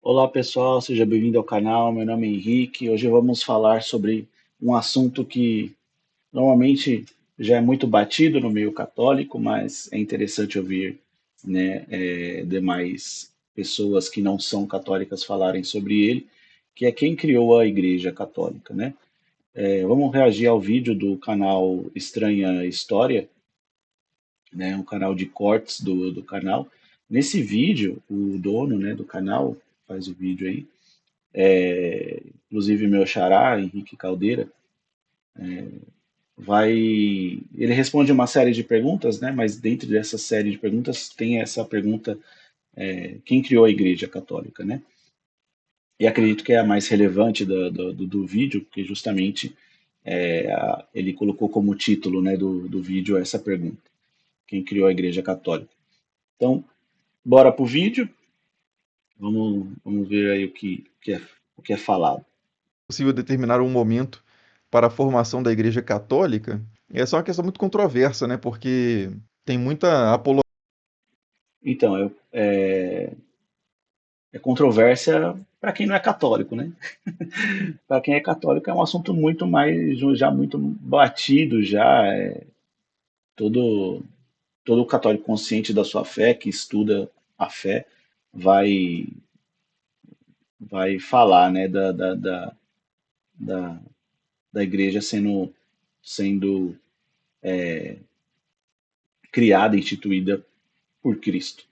Olá pessoal, seja bem-vindo ao canal. Meu nome é Henrique. Hoje vamos falar sobre um assunto que normalmente já é muito batido no meio católico, mas é interessante ouvir, né, demais pessoas que não são católicas falarem sobre ele, que é quem criou a Igreja Católica, né? Vamos reagir ao vídeo do canal Estranha História, né, um canal de cortes do canal. Nesse vídeo, o dono, né, do canal faz o vídeo aí. Inclusive meu xará, Henrique Caldeira, ele responde uma série de perguntas, né? Mas dentro dessa série de perguntas tem essa pergunta, quem criou a Igreja Católica, né? E acredito que é a mais relevante do vídeo, porque justamente ele colocou como título, né, do vídeo essa pergunta, quem criou a Igreja Católica. Então, bora pro vídeo, vamos ver aí o que é falado. Possível determinar um momento para a formação da Igreja Católica, essa é uma questão muito controversa, né? Porque tem muita apologia. Então, é controvérsia para quem não é católico, né? Para quem é católico é um assunto muito mais, já muito batido, já todo todo católico consciente da sua fé, que estuda a fé, vai vai falar, né, da, da igreja sendo criada, instituída por Cristo.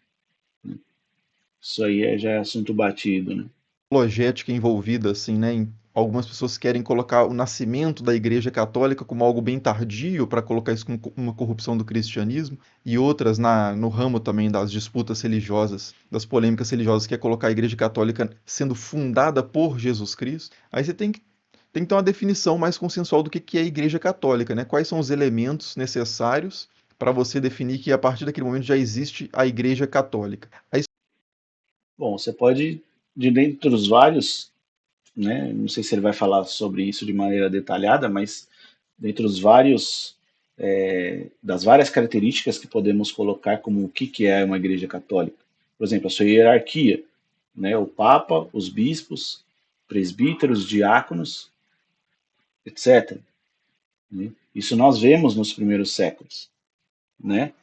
Isso aí já é assunto batido, né? Apologética envolvida, assim, né? Algumas pessoas querem colocar o nascimento da Igreja Católica como algo bem tardio para colocar isso como uma corrupção do cristianismo, e outras no ramo também das disputas religiosas, das polêmicas religiosas, que é colocar a Igreja Católica sendo fundada por Jesus Cristo. Aí você tem que ter uma definição mais consensual do que é a Igreja Católica, né? Quais são os elementos necessários para você definir que a partir daquele momento já existe a Igreja Católica. Aí Bom, você pode, de dentro dos vários, né? Não sei se ele vai falar sobre isso de maneira detalhada, mas dentre os vários das várias características que podemos colocar como o que é uma igreja católica. Por exemplo, a sua hierarquia, né? O Papa, os bispos, presbíteros, diáconos, etc. Né? Isso nós vemos nos primeiros séculos, né?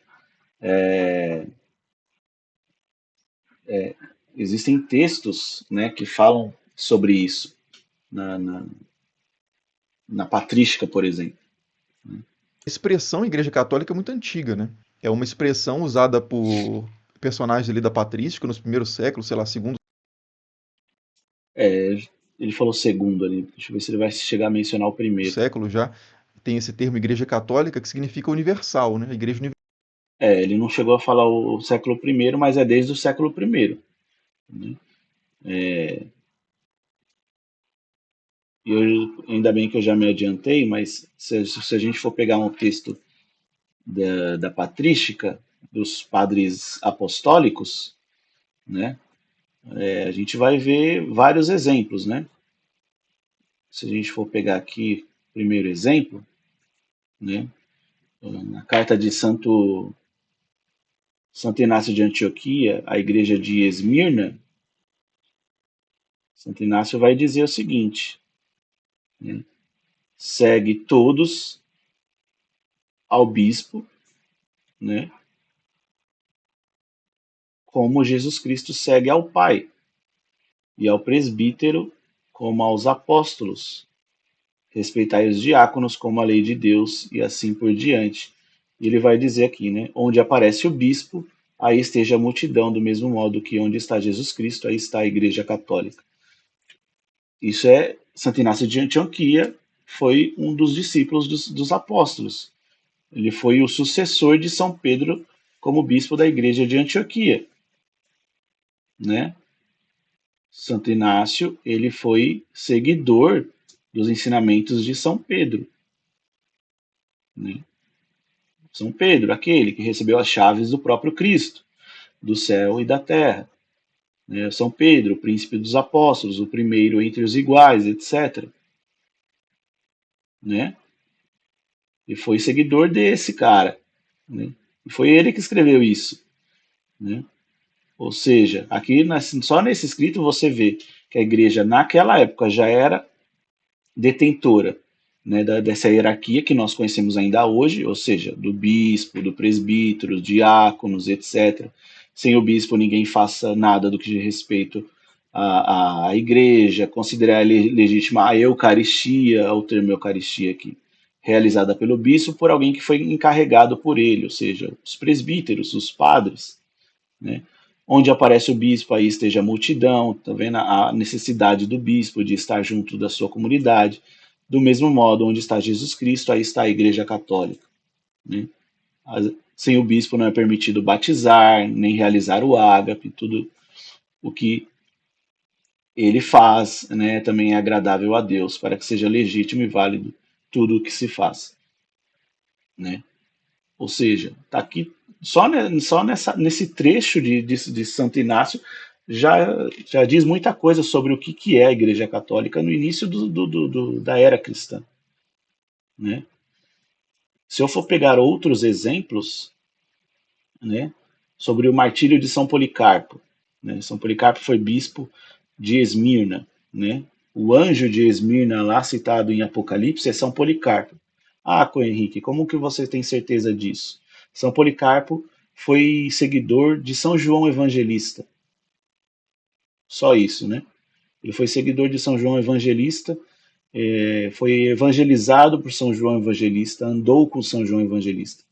Existem textos, né, que falam sobre isso na, na, na patrística, por exemplo. a expressão Igreja Católica é muito antiga, né? É uma expressão usada por personagens ali da patrística nos primeiros séculos, sei lá, segundo É, ele falou segundo ali, deixa eu ver se ele vai chegar a mencionar o primeiro. século já. Tem esse termo Igreja Católica que significa universal, né? A Igreja universal. Ele não chegou a falar o século primeiro, mas é desde o século primeiro. Né? E eu, ainda bem que eu já me adiantei, mas se a gente for pegar um texto da patrística, dos padres apostólicos, né, a gente vai ver vários exemplos. Né? Se a gente for pegar aqui o primeiro exemplo, né, na carta de Santo Inácio de Antioquia, a igreja de Esmirna, Santo Inácio vai dizer o seguinte, né, segue todos ao bispo, né, como Jesus Cristo segue ao Pai, e ao presbítero como aos apóstolos. Respeitai os diáconos como a lei de Deus, e assim por diante. E ele vai dizer aqui, né, onde aparece o bispo, aí esteja a multidão, do mesmo modo que onde está Jesus Cristo, aí está a Igreja Católica. Isso é Santo Inácio de Antioquia, foi um dos discípulos dos apóstolos. Ele foi o sucessor de São Pedro como bispo da igreja de Antioquia, né? Santo Inácio, ele foi seguidor dos ensinamentos de São Pedro, né? São Pedro, aquele que recebeu as chaves do próprio Cristo, do céu e da terra, né? São Pedro, príncipe dos apóstolos, o primeiro entre os iguais, etc, né? E foi seguidor desse cara, né? E foi ele que escreveu isso, né? Ou seja, aqui só nesse escrito você vê que a igreja naquela época já era detentora, né, dessa hierarquia que nós conhecemos ainda hoje, ou seja, do bispo, do presbítero, diáconos, etc. Sem o bispo ninguém faça nada do que diz respeito à igreja, considerar legítima a Eucaristia, o termo Eucaristia aqui, realizada pelo bispo por alguém que foi encarregado por ele, ou seja, os presbíteros, os padres, né? Onde aparece o bispo, aí esteja a multidão, tá vendo a necessidade do bispo de estar junto da sua comunidade. Do mesmo modo, onde está Jesus Cristo, aí está a Igreja Católica, né? Sem o bispo não é permitido batizar, nem realizar o ágape, tudo o que ele faz, né, também é agradável a Deus, para que seja legítimo e válido tudo o que se faz, né? Ou seja, está aqui nesse trecho de Santo Inácio já diz muita coisa sobre o que é a Igreja Católica no início da era cristã, né? Se eu for pegar outros exemplos, né, sobre o martírio de São Policarpo, né? São Policarpo foi bispo de Esmirna, né? O anjo de Esmirna lá citado em Apocalipse é São Policarpo. Ah, Cunha Henrique, como que você tem certeza disso? São Policarpo foi seguidor de São João Evangelista. Só isso, né? Ele foi seguidor de São João Evangelista, foi evangelizado por São João Evangelista, andou com São João Evangelista,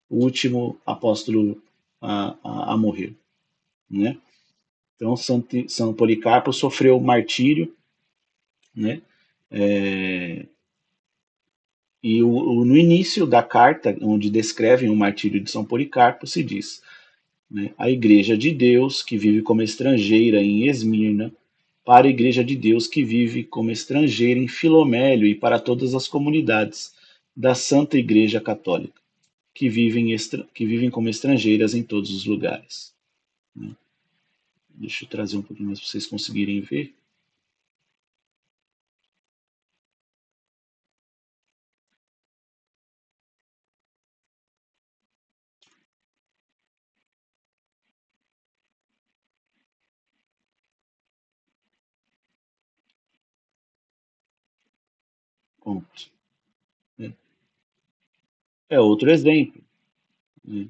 o último apóstolo a morrer, né? Então, São Policarpo sofreu martírio, né? É, no início da carta, onde descrevem o martírio de São Policarpo, se diz, né, a Igreja de Deus que vive como estrangeira em Esmirna, para a Igreja de Deus que vive como estrangeira em Filomélio e para todas as comunidades da Santa Igreja Católica, que vivem como estrangeiras em todos os lugares. Né? Deixa eu trazer um pouquinho mais para vocês conseguirem ver. Ponto. Né? É outro exemplo, né,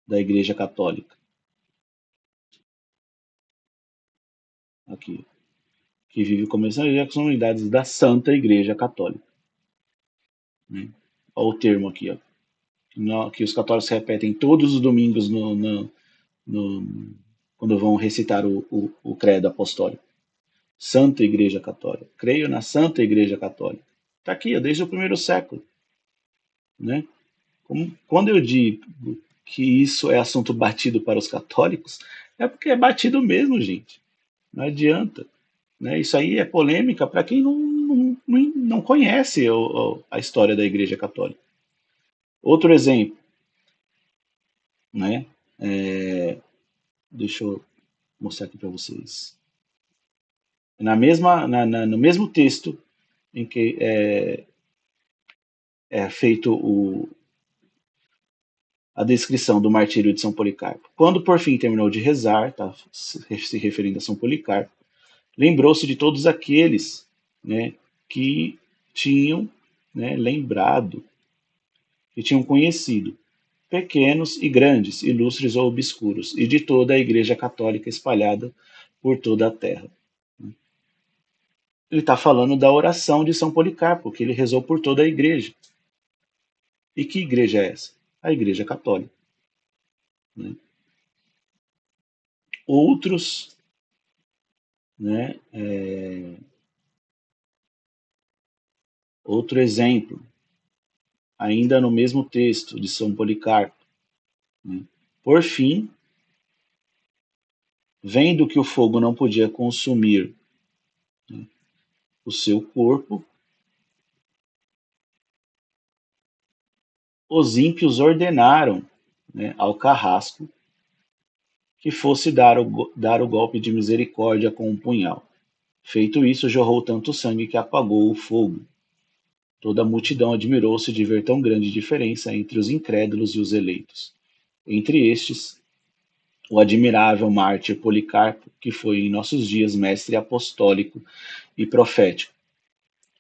da Igreja Católica. Aqui, que vive como estrangeira com as comunidades da Santa Igreja Católica. Né? Olha o termo aqui, ó, que os católicos repetem todos os domingos no, quando vão recitar o credo apostólico. Santa Igreja Católica. Creio na Santa Igreja Católica. Está aqui, ó, desde o primeiro século. Né? Quando eu digo que isso é assunto batido para os católicos, é porque é batido mesmo, gente. Não adianta. Né? Isso aí é polêmica para quem não conhece a história da Igreja Católica. Outro exemplo, né? Deixa eu mostrar aqui para vocês. No mesmo texto em que é feito a descrição do martírio de São Policarpo. Quando por fim terminou de rezar, tá, se referindo a São Policarpo, lembrou-se de todos aqueles, né, que tinham, né, lembrado, que tinham conhecido, pequenos e grandes, ilustres ou obscuros, e de toda a Igreja Católica espalhada por toda a terra. Ele está falando da oração de São Policarpo, que ele rezou por toda a igreja. E que igreja é essa? A Igreja Católica. Né? Outros, né, outro exemplo, ainda no mesmo texto de São Policarpo. Né? Por fim, vendo que o fogo não podia consumir, né, o seu corpo, os ímpios ordenaram, né, ao carrasco que fosse dar o golpe de misericórdia com um punhal. Feito isso, jorrou tanto sangue que apagou o fogo. Toda a multidão admirou-se de ver tão grande diferença entre os incrédulos e os eleitos. Entre estes, o admirável mártir Policarpo, que foi em nossos dias mestre apostólico e profético,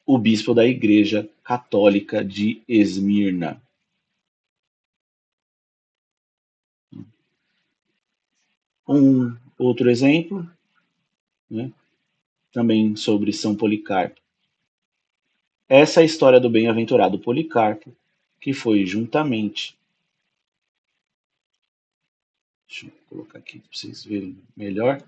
o bispo da Igreja Católica de Esmirna. Um outro exemplo, né, também sobre São Policarpo. Essa é a história do bem-aventurado Policarpo, que foi juntamente. Deixa eu colocar aqui para vocês verem melhor.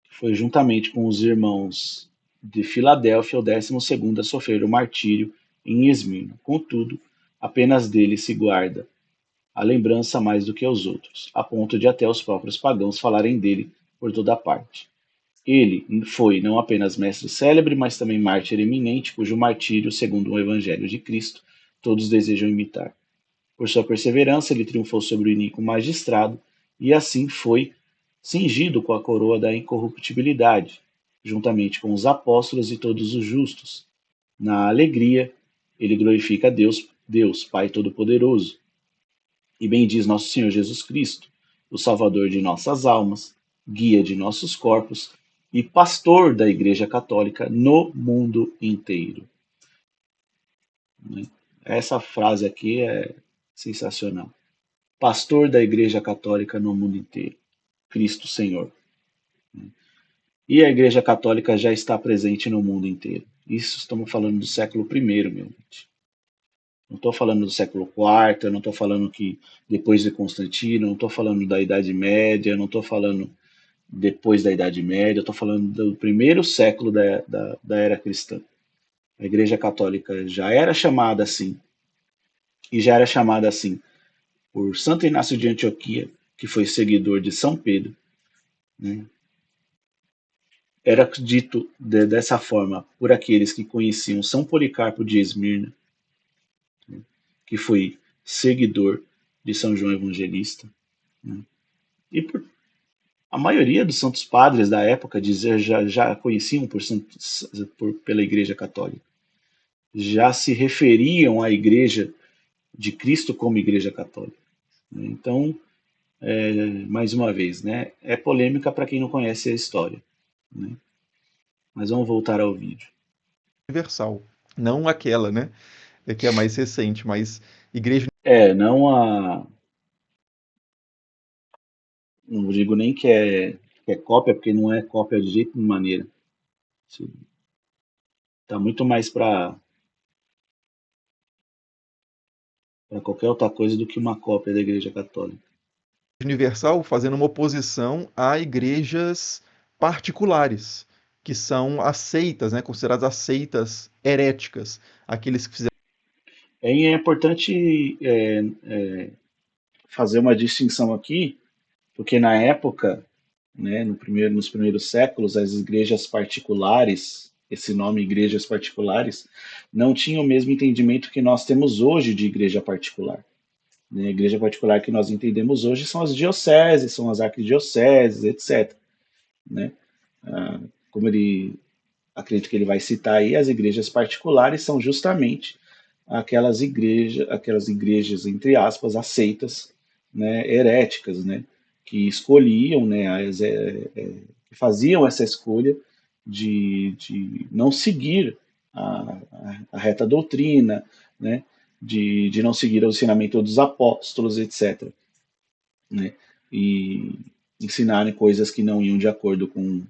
Foi juntamente com os irmãos de Filadélfia o 12º a sofrer o martírio em Esmirna. Contudo, apenas dele se guarda a lembrança mais do que aos outros, a ponto de até os próprios pagãos falarem dele por toda parte. Ele foi não apenas mestre célebre, mas também mártir eminente, cujo martírio, segundo o Evangelho de Cristo, todos desejam imitar. Por sua perseverança, ele triunfou sobre o iníquo magistrado e assim foi cingido com a coroa da incorruptibilidade, juntamente com os apóstolos e todos os justos. Na alegria, ele glorifica a Deus, Pai Todo-Poderoso, e bendiz nosso Senhor Jesus Cristo, o Salvador de nossas almas, guia de nossos corpos e pastor da Igreja Católica no mundo inteiro. Essa frase aqui é sensacional. Pastor da Igreja Católica no mundo inteiro, Cristo Senhor. E a Igreja Católica já está presente no mundo inteiro. Isso estamos falando do século I, meu gente. Não estou falando do século IV, não estou falando que depois de Constantino, não estou falando da Idade Média, não estou falando depois da Idade Média, estou falando do primeiro século da era cristã. A Igreja Católica já era chamada assim, e já era chamada assim por Santo Inácio de Antioquia, que foi seguidor de São Pedro, né? Era dito dessa forma por aqueles que conheciam São Policarpo de Esmirna, né, que foi seguidor de São João Evangelista, né, e por a maioria dos santos padres da época já conheciam pela Igreja Católica, já se referiam à Igreja de Cristo como Igreja Católica, né. Então, mais uma vez, né, é polêmica para quem não conhece a história, né. Mas vamos voltar ao vídeo. Universal. Não aquela, né? Que é mais recente, mas igreja. Não a. Não digo nem que é cópia, porque não é cópia de jeito de maneira. Tá muito mais para qualquer outra coisa do que uma cópia da Igreja Católica. Universal fazendo uma oposição a igrejas particulares, que são aceitas, né, consideradas aceitas heréticas, aqueles que fizeram. É importante fazer uma distinção aqui, porque na época, né, nos primeiros séculos, as igrejas particulares, esse nome igrejas particulares, não tinham o mesmo entendimento que nós temos hoje de igreja particular. A igreja particular que nós entendemos hoje são as dioceses, são as arquidioceses, etc. Né? Como ele acredito que ele vai citar aí, as igrejas particulares são justamente aquelas igrejas entre aspas aceitas, né, heréticas, né, que escolhiam, né, que faziam essa escolha de não seguir a reta doutrina, né, de não seguir o ensinamento dos apóstolos, etc. Né, e ensinarem coisas que não iam de acordo com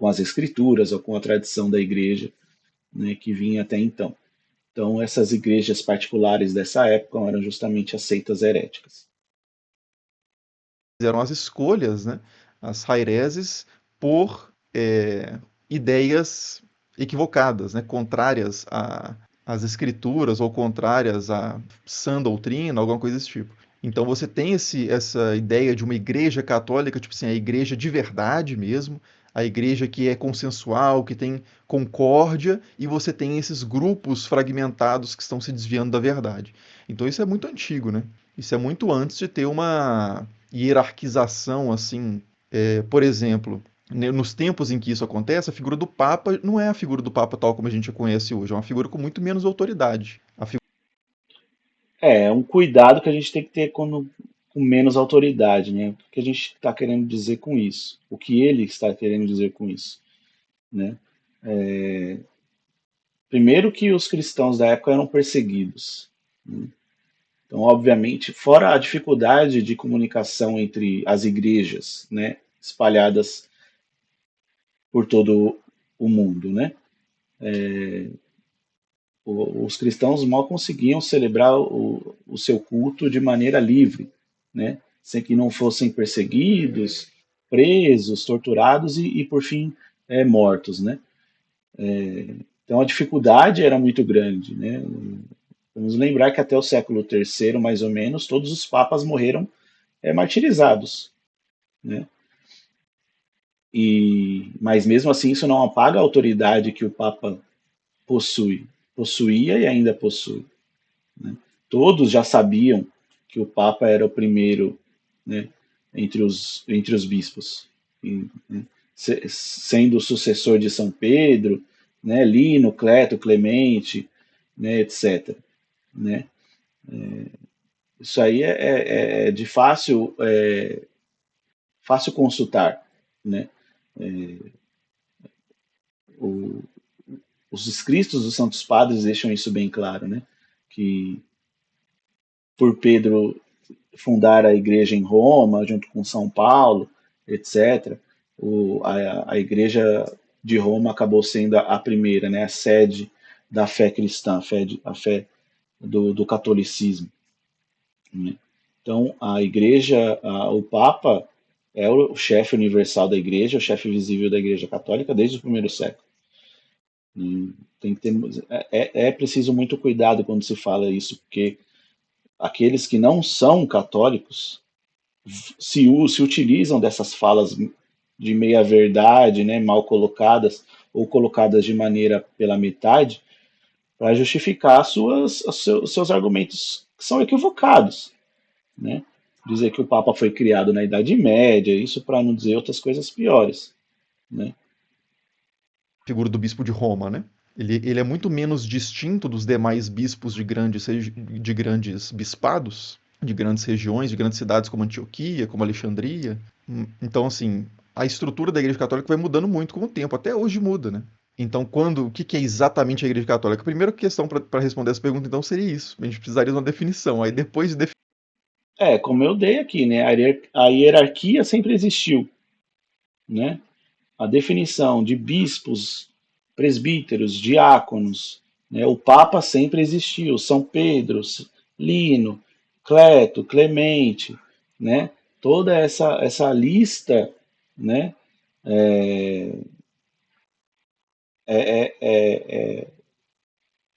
as escrituras ou com a tradição da igreja, né, que vinha até então. Então, essas igrejas particulares dessa época eram justamente as seitas heréticas. Fizeram as escolhas, né, as haireses, por ideias equivocadas, né, contrárias às escrituras ou contrárias à sã doutrina, alguma coisa desse tipo. Então você tem essa ideia de uma igreja católica, tipo assim, a igreja de verdade mesmo, a igreja que é consensual, que tem concórdia, e você tem esses grupos fragmentados que estão se desviando da verdade. Então isso é muito antigo, né? Isso é muito antes de ter uma hierarquização assim. Por exemplo, nos tempos em que isso acontece, a figura do Papa não é a figura do Papa tal como a gente a conhece hoje, é uma figura com muito menos autoridade. É um cuidado que a gente tem que ter quando com menos autoridade, né? O que a gente está querendo dizer com isso? O que ele está querendo dizer com isso, né? Primeiro que os cristãos da época eram perseguidos, né? Então, obviamente, fora a dificuldade de comunicação entre as igrejas, né, espalhadas por todo o mundo, né? Os cristãos mal conseguiam celebrar o seu culto de maneira livre, né? Sem que não fossem perseguidos, presos, torturados e por fim, mortos, né? Então a dificuldade era muito grande, né? Vamos lembrar que até o século III, mais ou menos, todos os papas morreram martirizados, né? Mas mesmo assim isso não apaga a autoridade que o Papa possuía e ainda possui, né? Todos já sabiam que o Papa era o primeiro, né, entre os bispos, né, sendo o sucessor de São Pedro, né, Lino, Cleto, Clemente, né, etc. Né? Isso aí é de fácil consultar. Né? O, os escritos dos Santos Padres deixam isso bem claro, né? Que por Pedro fundar a igreja em Roma, junto com São Paulo, etc., a igreja de Roma acabou sendo a primeira, né, a sede da fé cristã, a fé do catolicismo. Né? Então, a igreja, o Papa é o chefe universal da igreja, o chefe visível da igreja católica desde o primeiro século. E tem que ter, é preciso muito cuidado quando se fala isso, porque aqueles que não são católicos se utilizam dessas falas de meia-verdade, né, mal colocadas, ou colocadas de maneira pela metade, para justificar seus argumentos que são equivocados. Né? Dizer que o Papa foi criado na Idade Média, isso para não dizer outras coisas piores. Né? Figura do bispo de Roma, né? Ele é muito menos distinto dos demais bispos de grandes bispados, de grandes regiões, de grandes cidades como Antioquia, como Alexandria. Então, assim, a estrutura da Igreja Católica vai mudando muito com o tempo, até hoje muda, né? Então, o que é exatamente a Igreja Católica? A primeira questão para responder essa pergunta, então, seria isso. A gente precisaria de uma definição. Aí, depois de definir. Como eu dei aqui, né? A hierarquia sempre existiu. Né? A definição de bispos, presbíteros, diáconos, né? O Papa sempre existiu, São Pedro, Lino, Cleto, Clemente, né? Toda essa lista, né? é, é, é, é,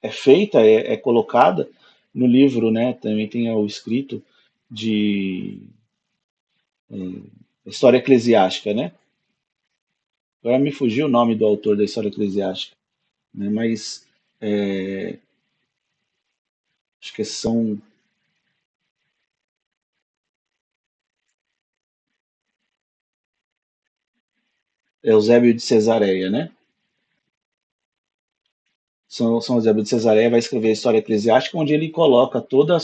é feita, é colocada no livro, né? Também tem o escrito de História Eclesiástica, né? Agora me fugiu o nome do autor da História Eclesiástica, né? Mas é, acho que são Eusébio de Cesareia, né? São Eusébio de Cesareia vai escrever a História Eclesiástica, onde ele coloca toda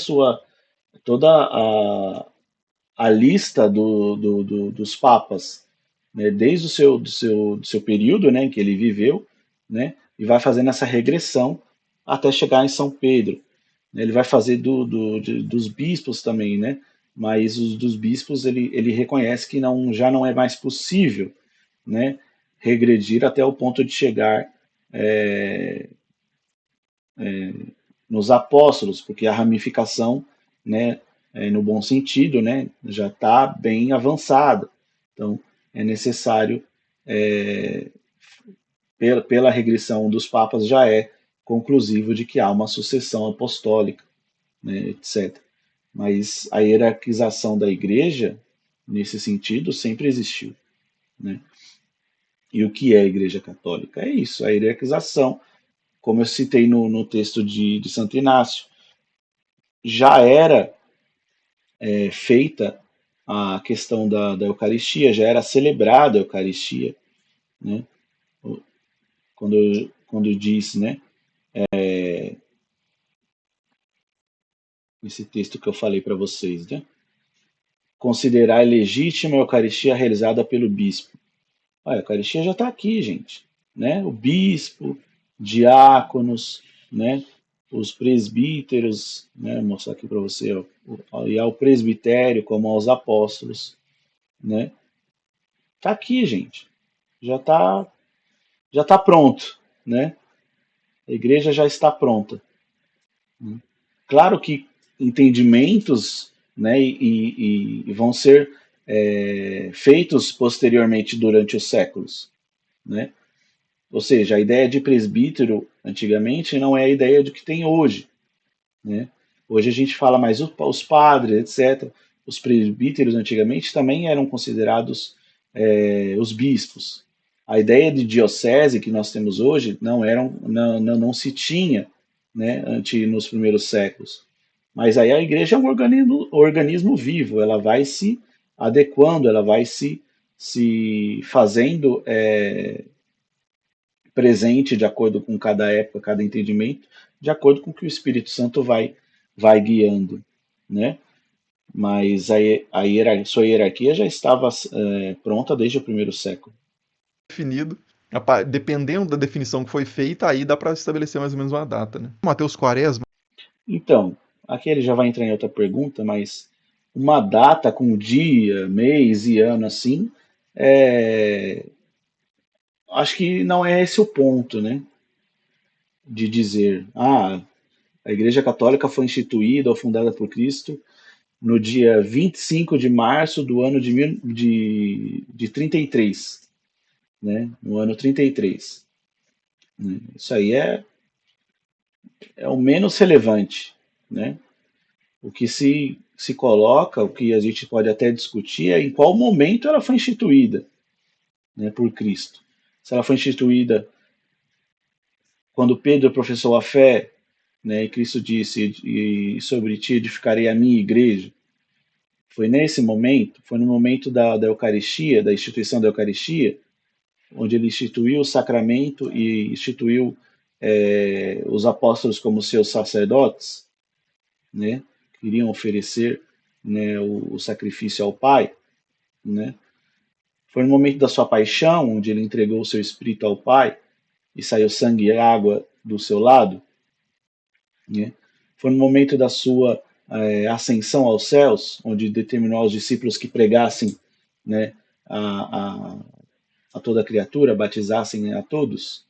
a lista dos papas, né? Desde do seu período, né, em que ele viveu, né? E vai fazendo essa regressão até chegar em São Pedro. Ele vai fazer dos bispos também, né? Mas os dos bispos ele reconhece que já não é mais possível, né, regredir até o ponto de chegar é, nos apóstolos, porque a ramificação, né, no bom sentido, né, já está bem avançada. Então, é necessário, é, pela regressão dos papas, já é conclusivo de que há uma sucessão apostólica, né, etc. Mas a hierarquização da igreja, nesse sentido, sempre existiu. Né? E o que é a Igreja Católica? É isso, a hierarquização, como eu citei no texto de Santo Inácio, já era feita a questão da Eucaristia, já era celebrada a Eucaristia, né? Quando diz, né, esse texto que eu falei para vocês, né? Considerar legítima a Eucaristia realizada pelo bispo. Olha, a Eucaristia já está aqui, gente, né? O bispo, diáconos, né? Os presbíteros, né? Vou mostrar aqui para você, ó, e ao presbitério como aos apóstolos, né? Tá aqui, gente. Já tá pronto, né? A igreja já está pronta. Né? Claro que entendimentos, né, e vão ser feitos posteriormente durante os séculos, né? Ou seja, a ideia de presbítero antigamente não é a ideia de que tem hoje, né? Hoje a gente fala mais os padres, etc. Os presbíteros antigamente também eram considerados os bispos. A ideia de diocese que nós temos hoje não se tinha, né, nos primeiros séculos. Mas aí a igreja é um organismo vivo, ela vai se adequando, ela vai se fazendo presente de acordo com cada época, cada entendimento, de acordo com o que o Espírito Santo vai guiando, né? Mas sua hierarquia já estava pronta desde o primeiro século. Definido. Dependendo da definição que foi feita, aí dá para estabelecer mais ou menos uma data, né? Mateus Quaresma. Então, aqui ele já vai entrar em outra pergunta, mas uma data com dia, mês e ano assim, é, acho que não é esse o ponto, né? De dizer, a Igreja Católica foi instituída ou fundada por Cristo no dia 25 de março do ano de 33, né? No ano 33. Né? Isso aí é o menos relevante, né? O que se coloca, o que a gente pode até discutir é em qual momento ela foi instituída, né, por Cristo. Se ela foi instituída quando Pedro professou a fé, né, e Cristo disse, e sobre ti edificarei a minha igreja. Foi nesse momento, foi no momento da Eucaristia, da instituição da Eucaristia, onde ele instituiu o sacramento e instituiu os apóstolos como seus sacerdotes, né, que iriam oferecer, né, o sacrifício ao Pai, né. Foi no momento da sua paixão, onde ele entregou o seu espírito ao Pai e saiu sangue e água do seu lado, né. Foi no momento da sua ascensão aos céus, onde determinou aos discípulos que pregassem, né, a, a, a toda criatura, batizassem a todos.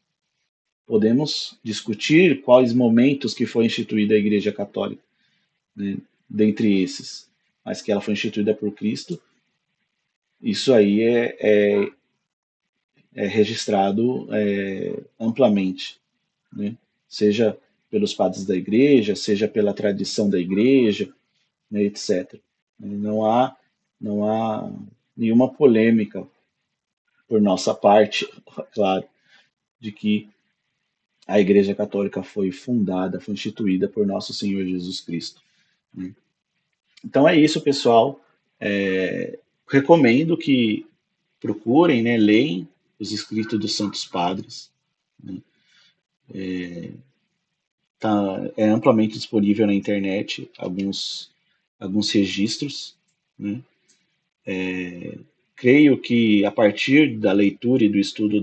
Podemos discutir quais momentos que foi instituída a Igreja Católica, né, dentre esses, mas que ela foi instituída por Cristo, isso aí é registrado amplamente, né, seja pelos padres da Igreja, seja pela tradição da Igreja, né, etc. Não há nenhuma polêmica por nossa parte, claro, de que a Igreja Católica foi fundada, foi instituída por nosso Senhor Jesus Cristo, né? Então é isso, pessoal. Recomendo que procurem, né, leem os escritos dos Santos Padres. Né? É amplamente disponível na internet alguns registros. Né? Creio que a partir da leitura e do estudo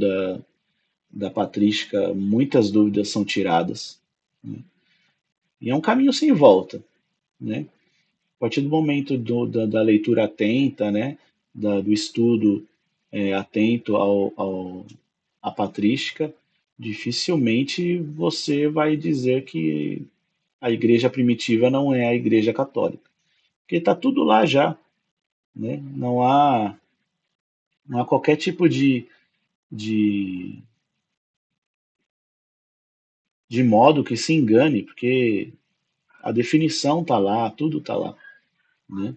da patrística, muitas dúvidas são tiradas. Né? E é um caminho sem volta. Né? A partir do momento da leitura atenta, né? Do estudo atento à patrística, dificilmente você vai dizer que a igreja primitiva não é a igreja católica. Porque está tudo lá já. Né? Não há qualquer tipo de, de modo que se engane, porque a definição está lá, tudo está lá. Né?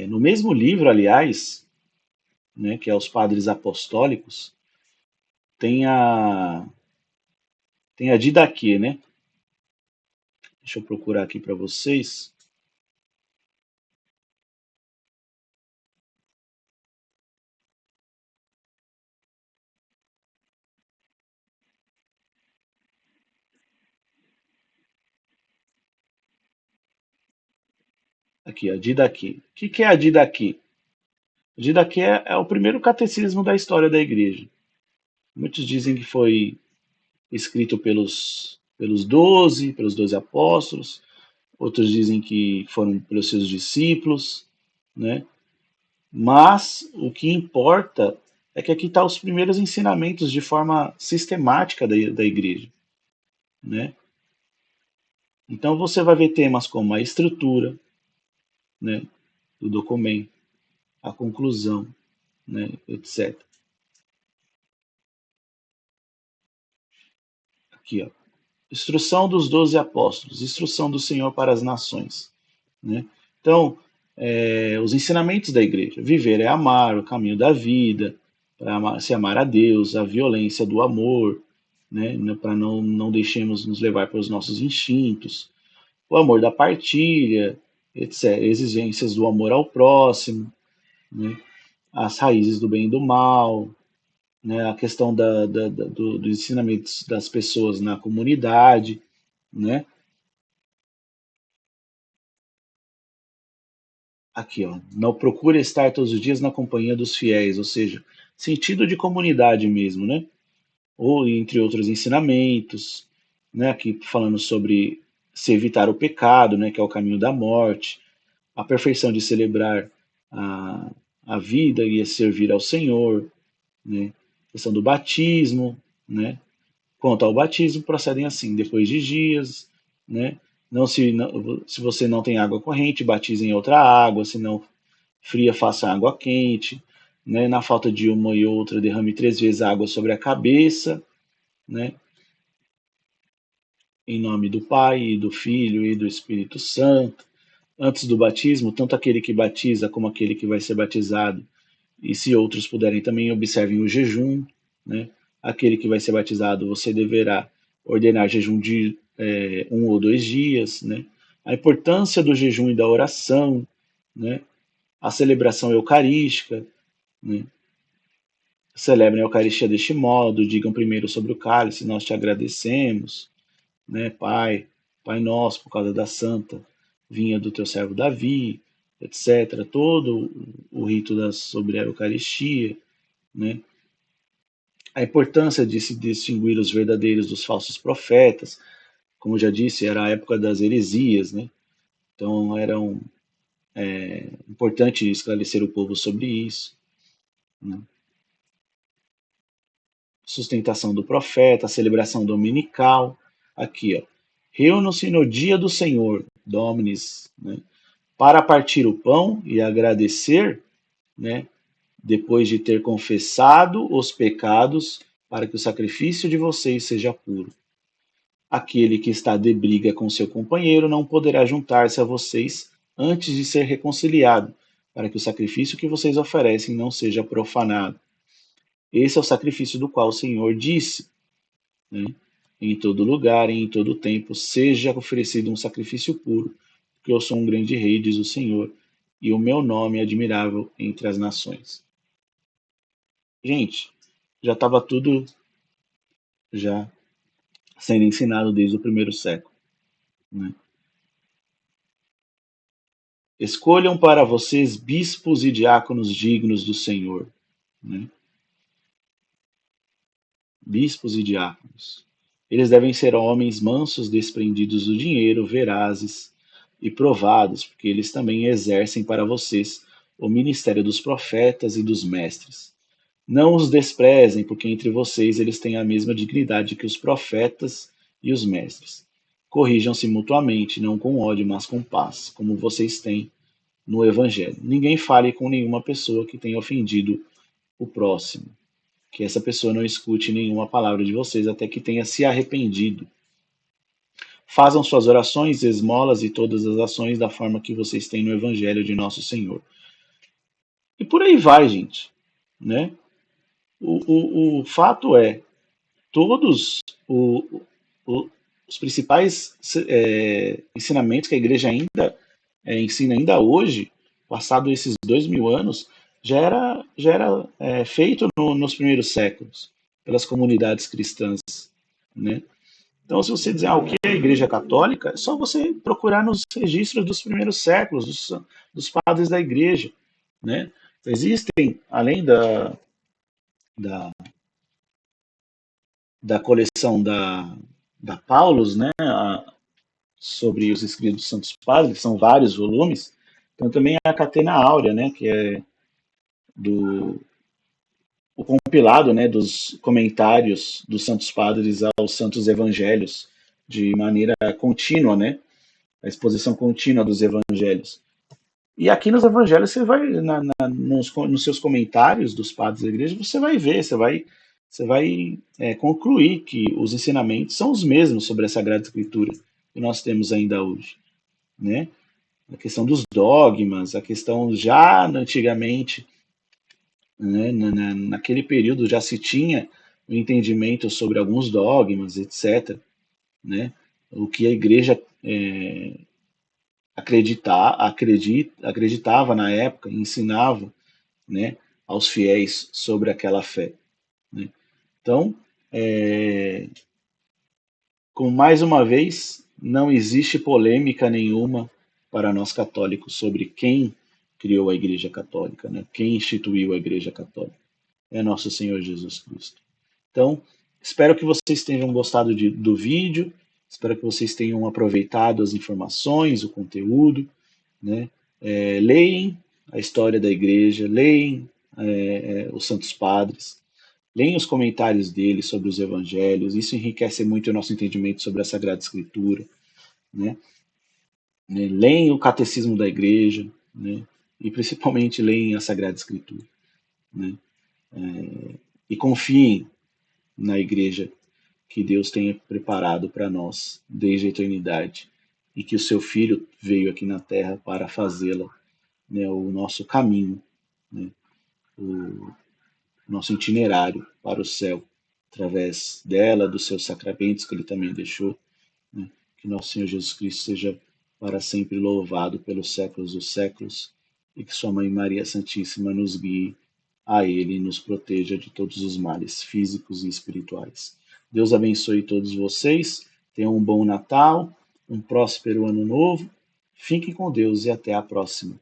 No mesmo livro, aliás, né, que é os Padres Apostólicos, tem tem a Didaquê, né? Deixa eu procurar aqui para vocês. Aqui, a Didaqui. O que é a Didaqui? A Didaqui é o primeiro catecismo da história da igreja. Muitos dizem que foi escrito pelos 12 apóstolos, outros dizem que foram pelos seus discípulos, né? Mas o que importa é que aqui estão os primeiros ensinamentos de forma sistemática da igreja, né? Então você vai ver temas como a estrutura, né, do documento, a conclusão, né, etc. Aqui, ó. Instrução dos 12 apóstolos, instrução do Senhor para as nações, né? Então, os ensinamentos da igreja. Viver é amar, o caminho da vida, para se amar a Deus, a violência do amor, né? Para não deixemos nos levar pelos nossos instintos, o amor da partilha, etc. Exigências do amor ao próximo, né? As raízes do bem e do mal, né? A questão dos ensinamentos das pessoas na comunidade, né? Aqui, ó, não procure estar todos os dias na companhia dos fiéis, ou seja, sentido de comunidade mesmo, né? Ou entre outros ensinamentos, né? Aqui falando sobre se evitar o pecado, né? Que é o caminho da morte, a perfeição de celebrar a, a vida e a servir ao Senhor, né? A questão do batismo, né? Quanto ao batismo, procedem assim, depois de dias, né? Se você não tem água corrente, batize em outra água, se não fria, faça água quente, né? Na falta de uma e outra, derrame 3 vezes água sobre a cabeça, né? Em nome do Pai, e do Filho e do Espírito Santo. Antes do batismo, tanto aquele que batiza como aquele que vai ser batizado, e se outros puderem também, observem o jejum, né? Aquele que vai ser batizado, você deverá ordenar jejum de 1 ou 2 dias, né? A importância do jejum e da oração, né? A celebração eucarística, né? Celebrem a Eucaristia deste modo, digam primeiro sobre o cálice, nós te agradecemos, né, Pai, Pai nosso, por causa da santa vinha do teu servo Davi, etc. Todo o rito sobre a Eucaristia, né? A importância de se distinguir os verdadeiros dos falsos profetas, como já disse, era a época das heresias, né? Então era importante esclarecer o povo sobre isso, né? Sustentação do profeta, a celebração dominical, aqui, ó. Reúnam-se no dia do Senhor, Dominis, né, para partir o pão e agradecer, né, depois de ter confessado os pecados, para que o sacrifício de vocês seja puro. Aquele que está de briga com seu companheiro não poderá juntar-se a vocês antes de ser reconciliado, para que o sacrifício que vocês oferecem não seja profanado. Esse é o sacrifício do qual o Senhor disse, né? Em todo lugar e em todo tempo seja oferecido um sacrifício puro, porque eu sou um grande rei, diz o Senhor, e o meu nome é admirável entre as nações. Gente, já estava tudo já sendo ensinado desde o primeiro século, né? Escolham para vocês bispos e diáconos dignos do Senhor, né? Bispos e diáconos. Eles devem ser homens mansos, desprendidos do dinheiro, verazes e provados, porque eles também exercem para vocês o ministério dos profetas e dos mestres. Não os desprezem, porque entre vocês eles têm a mesma dignidade que os profetas e os mestres. Corrijam-se mutuamente, não com ódio, mas com paz, como vocês têm no Evangelho. Ninguém fale com nenhuma pessoa que tenha ofendido o próximo, que essa pessoa não escute nenhuma palavra de vocês até que tenha se arrependido. Façam suas orações, esmolas e todas as ações da forma que vocês têm no Evangelho de Nosso Senhor. E por aí vai, gente, né? O fato é, todos os principais ensinamentos que a igreja ainda ensina ainda hoje, passado esses 2000 anos, já era feito nos primeiros séculos pelas comunidades cristãs, né? Então, se você dizer o que é a Igreja Católica, é só você procurar nos registros dos primeiros séculos, dos padres da Igreja. Né? Existem, além da, da coleção da Paulus, né, sobre os escritos dos Santos Padres, são vários volumes, então também a Catena Áurea, né, que é do o compilado, né, dos comentários dos Santos Padres aos Santos Evangelhos, de maneira contínua, né, a exposição contínua dos Evangelhos. E aqui nos Evangelhos você vai, nos seus comentários dos padres da igreja, você vai ver, você vai concluir que os ensinamentos são os mesmos sobre a Sagrada Escritura que nós temos ainda hoje, né? A questão dos dogmas, a questão já antigamente, né, naquele período já se tinha o entendimento sobre alguns dogmas, etc., né? O que a igreja acreditava na época, ensinava, né, aos fiéis sobre aquela fé. Né? Então, com mais uma vez, não existe polêmica nenhuma para nós católicos sobre quem criou a Igreja Católica, né? Quem instituiu a Igreja Católica. É nosso Senhor Jesus Cristo. Então, espero que vocês tenham gostado do vídeo, espero que vocês tenham aproveitado as informações, o conteúdo, né? Leem a história da igreja, leem os Santos Padres, leem os comentários deles sobre os evangelhos, isso enriquece muito o nosso entendimento sobre a Sagrada Escritura, né? Leem o catecismo da igreja, né? E principalmente leem a Sagrada Escritura, né? E confiem na igreja que Deus tenha preparado para nós desde a eternidade e que o seu Filho veio aqui na Terra para fazê-la, né, o nosso caminho, né, o nosso itinerário para o céu, através dela, dos seus sacramentos que ele também deixou. Né, que nosso Senhor Jesus Cristo seja para sempre louvado pelos séculos dos séculos e que Sua Mãe Maria Santíssima nos guie a Ele e nos proteja de todos os males físicos e espirituais. Deus abençoe todos vocês, tenham um bom Natal, um próspero ano novo, fiquem com Deus e até a próxima.